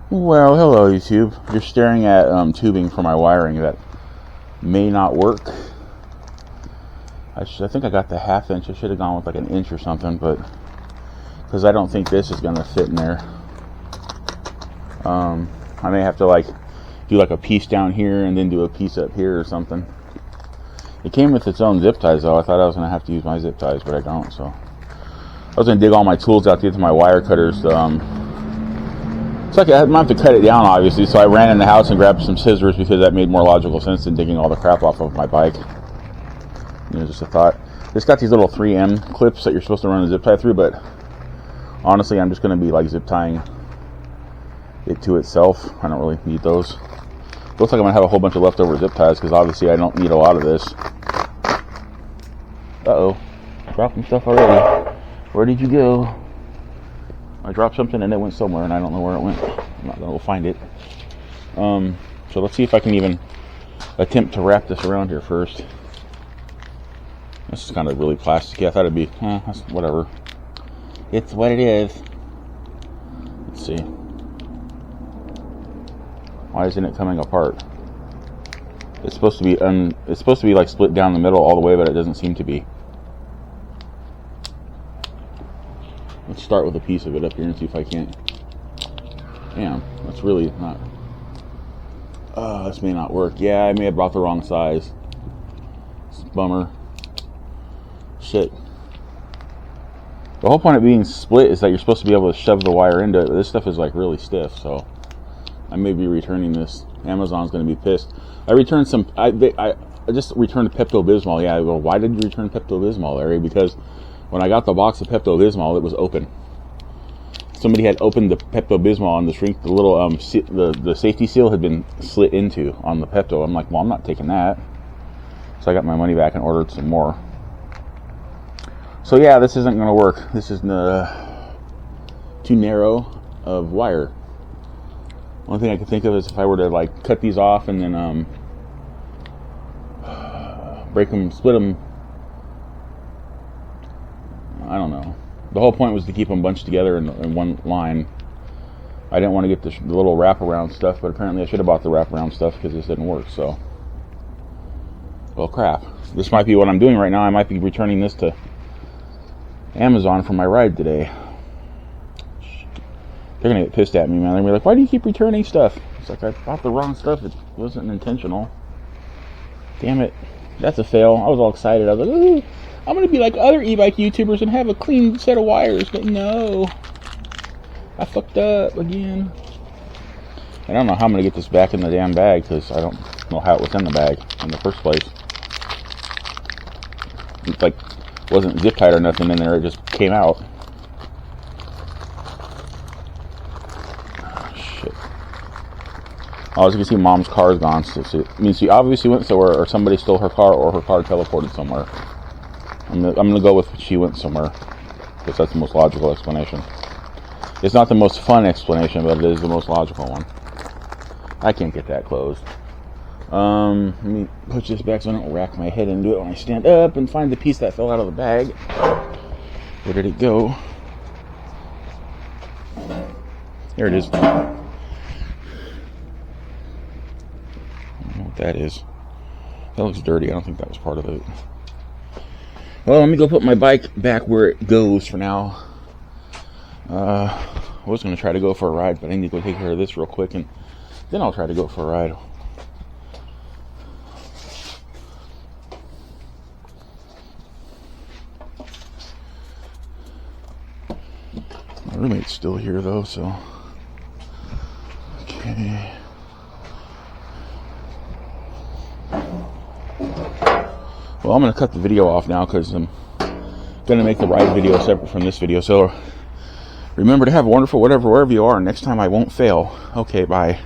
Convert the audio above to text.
Well, hello YouTube. You're staring at tubing for my wiring that may not work. I think I got the 1/2 inch. I should have gone with like an inch or something, but because I don't think this is going to fit in there. I may have to like do like a piece down here and then do a piece up here or something. It came with its own zip ties though. I thought I was going to have to use my zip ties, but I don't. So I was going to dig all my tools out to get to my wire cutters. It's like I might have to cut it down, obviously, so I ran in the house and grabbed some scissors because that made more logical sense than digging all the crap off of my bike. You know, just a thought. It's got these little 3M clips that you're supposed to run a zip tie through, but honestly, I'm just going to be like zip tying it to itself. I don't really need those. Looks like I'm going to have a whole bunch of leftover zip ties because obviously I don't need a lot of this. Uh-oh. Dropping stuff already. Where did you go? I dropped something and it went somewhere and I don't know where it went. I'm not going to go find it. So let's see if I can even attempt to wrap this around here first. This is kind of really plasticky. I thought it'd be, whatever. It's what it is. Let's see. Why isn't it coming apart? It's supposed to be like split down the middle all the way, but it doesn't seem to be. Let's start with a piece of it up here and see if I can't. Damn, that's really not. This may not work. Yeah, I may have brought the wrong size. It's a bummer. Shit. The whole point of being split is that you're supposed to be able to shove the wire into it, but this stuff is like really stiff, so I may be returning this. Amazon's going to be pissed. I returned some. I just returned Pepto-Bismol. Yeah, I go, why did you return Pepto-Bismol, Larry? Because when I got the box of Pepto-Bismol, it was open. Somebody had opened the Pepto-Bismol and the little the safety seal had been slit into on the Pepto. I'm like, well, I'm not taking that. So I got my money back and ordered some more. So yeah, this isn't going to work. This is too narrow of wire. One thing I could think of is if I were to like cut these off and then break them, split them. I don't know. The whole point was to keep them bunched together in one line. I didn't want to get the little wraparound stuff, but apparently I should have bought the wraparound stuff because this didn't work. So, well, crap. This might be what I'm doing right now. I might be returning this to Amazon for my ride today. They're gonna get pissed at me, man. They're gonna be like, "Why do you keep returning stuff?" It's like I bought the wrong stuff. It wasn't intentional. Damn it. That's a fail. I was all excited. I was like, "Ooh, I'm going to be like other e-bike YouTubers and have a clean set of wires." But no. I fucked up again. I don't know how I'm going to get this back in the damn bag because I don't know how it was in the bag in the first place. It's like it wasn't zip tied or nothing in there. It just came out. Shit. Oh, as you can see, Mom's car is gone. So I mean, she obviously went somewhere, or somebody stole her car, or her car teleported somewhere. I'm gonna go with she went somewhere, because that's the most logical explanation. It's not the most fun explanation, but it is the most logical one. I can't get that closed. Let me push this back so I don't rack my head into it when I stand up and find the piece that fell out of the bag. Where did it go? There it is. I don't know what that is. That looks dirty. I don't think that was part of it. Well, let me go put my bike back where it goes for now. I was going to try to go for a ride, but I need to go take care of this real quick, and then I'll try to go for a ride. My roommate's still here, though, so... Okay... Well, I'm going to cut the video off now because I'm going to make the ride video separate from this video. So remember to have a wonderful whatever, wherever you are. Next time I won't fail. Okay, bye.